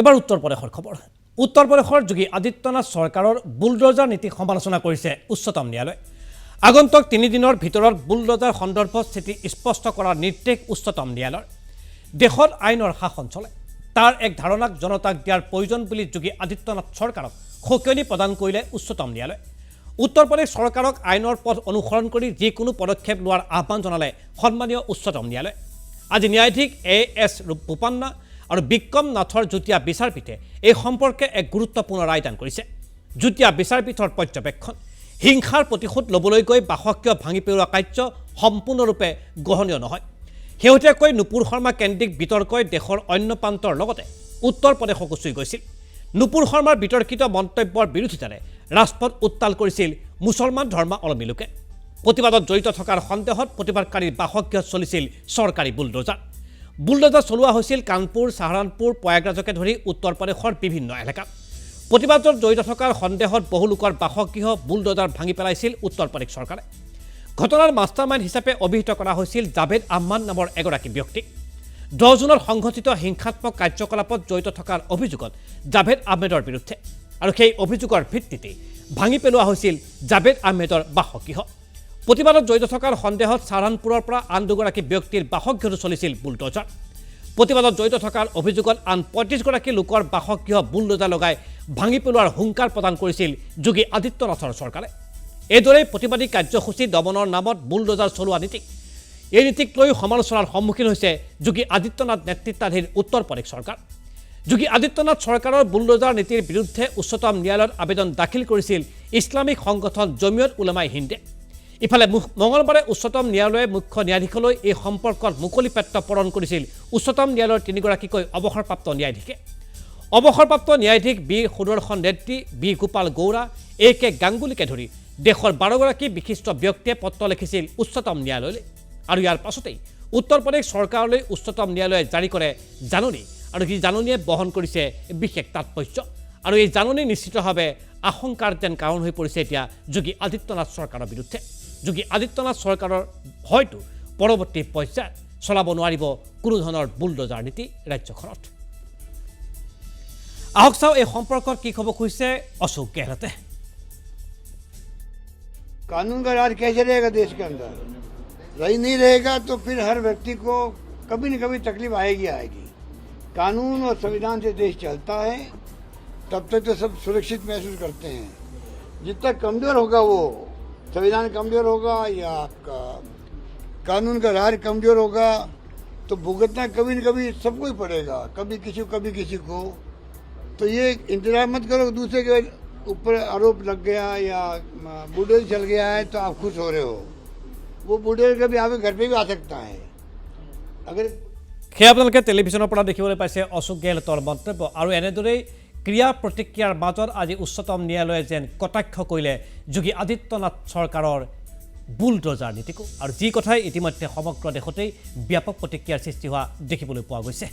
এবাৰ উত্তৰ প্ৰদেশৰ খবৰ উত্তৰ প্ৰদেশৰ যোগী আদিত্যনাথ চৰকাৰৰ বুলডোজাৰ নীতি সমালোচনা কৰিছে উচ্চতম ন্যায়ালয় আগন্তুক 3 দিনৰ ভিতৰত বুলডোজাৰ সন্দৰ্ভত স্থিতি স্পষ্ট কৰাৰ নিৰ্দেশ উচ্চতম ন্যায়ালয়ৰ দেশত আইনৰ শাসন চলে তাৰ এক ধাৰণাক জনতাক দিয়াৰ প্ৰয়োজন বুলি যোগী আদিত্যনাথ চৰকাৰক সকিয়নি প্ৰদান কৰিলে উচ্চতম ন্যায়ালয় উত্তৰ প্ৰদেশ চৰকাৰক আইনৰ পথ অনুসৰণ কৰি যিকোনো পদক্ষেপ লোৱাৰ আহ্বান জনালে সন্মানীয় উচ্চতম ন্যায়ালয় আজি ন্যায়াধীশ এএছ বোপান্না আৰু বিক্ৰম নাথৰ যুটীয়া বিচাৰপীঠে এই সম্পৰ্কে এক গুৰুত্বপূৰ্ণ ৰায়দান কৰিছে যুটীয়া বিচাৰপীঠৰ পৰ্যবেক্ষণ হিংসাৰ প্ৰতিশোধ লবলৈ গৈ বাসগৃহ ভাঙি পেলোৱা কাৰ্য সম্পূৰ্ণৰূপে গ্ৰহণীয় নহয় শেহতীয়াকৈ নুপুৰ শৰ্মা কেন্দ্ৰিক বিতৰ্কই দেশৰ অন্য প্ৰান্তৰ লগতে উত্তৰ প্ৰদেশকো চুই গৈছিল নুপুৰ শৰ্মাৰ বিতৰ্কিত মন্তব্যৰ বিৰোধিতাৰে ৰাজপথ উত্তাল কৰিছিল মুছলমান ধৰ্মাৱলম্বী লোকে প্ৰতিবাদত জড়িত থকাৰ সন্দেহত প্ৰতিবাদকাৰীৰ বাসগৃহত চলিছিল চৰকাৰী বুলডোজাৰ চলোৱা হৈছিল কানপুৰ সাহাৰানপুৰ প্ৰয়াগৰাজকে ধৰি উত্তৰ প্ৰদেশৰ বিভিন্ন এলেকাত প্ৰতিবাদত জড়িত থকাৰ সন্দেহত বহু লোকৰ বাসগৃহ বুলডোজাৰ ভাঙি পেলাইছিল উত্তৰ প্ৰদেশ চৰকাৰে ঘটনাৰ মাষ্টাৰমাইণ্ড হিচাপে অভিহিত কৰা হৈছিল জাভেদ আহমেদ নামৰ এগৰাকী ব্যক্তিক 10 জুনত সংঘটিত হিংসাত্মক কাৰ্যকলাপত জড়িত থকাৰ অভিযোগত জাভেদ আহমেদৰ বিৰুদ্ধে আৰু সেই অভিযোগৰ ভিত্তিতে ভাঙি পেলোৱা হৈছিল জাভেদ আহমেদৰ বাসগৃহ প্ৰতিবাদত জড়িত থকাৰ সন্দেহত সাহাৰানপুৰৰ পৰা আন দুগৰাকী ব্যক্তিৰ বাসগৃহত চলিছিল বুলডোজাৰ প্ৰতিবাদত জড়িত থকাৰ অভিযোগত আন 35 গৰাকী লোকৰ বাসগৃহ বুলডোজাৰ লগাই ভাঙি পেলোৱাৰ হুংকাৰ প্ৰদান কৰিছিল যোগী আদিত্যনাথৰ চৰকাৰে এইদৰে প্ৰতিবাদী কাৰ্যসূচী দমনৰ নামত বুলডোজাৰ চলোৱা নীতি এই নীতিক লৈ সমালোচনাৰ সন্মুখীন হৈছে যোগী আদিত্যনাথ নেতৃত্বাধীন উত্তৰ প্ৰদেশ চৰকাৰ যোগী আদিত্যনাথ চৰকাৰৰ বুলডোজাৰ নীতিৰ বিৰুদ্ধে উচ্চতম ন্যায়ালয়ত আবেদন দাখিল কৰিছিল ইছলামিক সংগঠন জমিয়ত উলামায়ে হিন্দে ইফালে মঙলবাৰে উচ্চতম ন্যায়ালয়ে মুখ্য ন্যায়াধীশলৈ এই সম্পৰ্কত মুকলি পত্ৰ প্ৰেৰণ কৰিছিল উচ্চতম ন্যায়ালয়ৰ 3 গৰাকীকৈ অৱসৰপ্ৰাপ্ত ন্যায়াধীশে অৱসৰপ্ৰাপ্ত ন্যায়াধীশ বি সুদৰ্শন ৰেড্ডি বি গোপাল গৌড়া এ কে গাংগুলীকে ধৰি দেশৰ 12 গৰাকী বিশিষ্ট ব্যক্তিয়ে পত্ৰ লিখিছিল উচ্চতম ন্যায়ালয়লৈ আৰু ইয়াৰ পাছতেই উত্তৰ প্ৰদেশ চৰকাৰলৈ উচ্চতম ন্যায়ালয়ে জাৰি কৰে জাননী আৰু এই জাননীয়ে বহন কৰিছে বিশেষ তাৎপৰ্য আৰু এই জাননী নিশ্চিতভাৱে আশংকাৰ যেন কাৰণ হৈ পৰিছে এতিয়া যোগী আদিত্যনাথ চৰকাৰৰ বিৰুদ্ধে যোগী আদিত্যনাথ চৰকাৰৰ হয়তো পৰৱৰ্তী পৰ্যায়ত চলাব নোৱাৰিব কোনো ধৰণৰ বুলডোজাৰ নীতি ৰাজ্যখনত আহক চাও এই সম্পৰ্কত কি খবৰ কৈছে অশোক গেহলতে कानून का राज कैसे रहेगा देश के अंदर रही नहीं रहेगा तो फिर हर व्यक्ति को कभी न कभी तकलीफ आएगी कानून और संविधान से देश चलता है तब तक तो सब सुरक्षित महसूस करते हैं जितना कमजोर होगा वो संविधान कमजोर होगा या आपका कानून का राज कमजोर होगा तो भुगतना कभी न कभी सबको ही पड़ेगा कभी किसी को तो ये इंतजार मत करो दूसरे के ऊपर आरोप लग गया या बुलडोजर चल गया है तो आप खुश हो रहे हो वो बुलडोजर कभी आपके घर पे भी आ सकता है अगर সেই আপোনালোকে টেলিভিছনৰ পৰা দেখিবলৈ পাইছে অশোক গেহলতৰ মন্তব্য আৰু এনেদৰেই ক্ৰিয়া প্ৰতিক্ৰিয়াৰ মাজত আজি উচ্চতম ন্যায়ালয়ে যেন কটাক্ষ কৰিলে যোগী আদিত্যনাথ চৰকাৰৰ বুলডোজাৰ নীতিকো আৰু যি কথাই ইতিমধ্যে সমগ্ৰ দেশতেই ব্যাপক প্ৰতিক্ৰিয়াৰ সৃষ্টি হোৱা দেখিবলৈ পোৱা গৈছে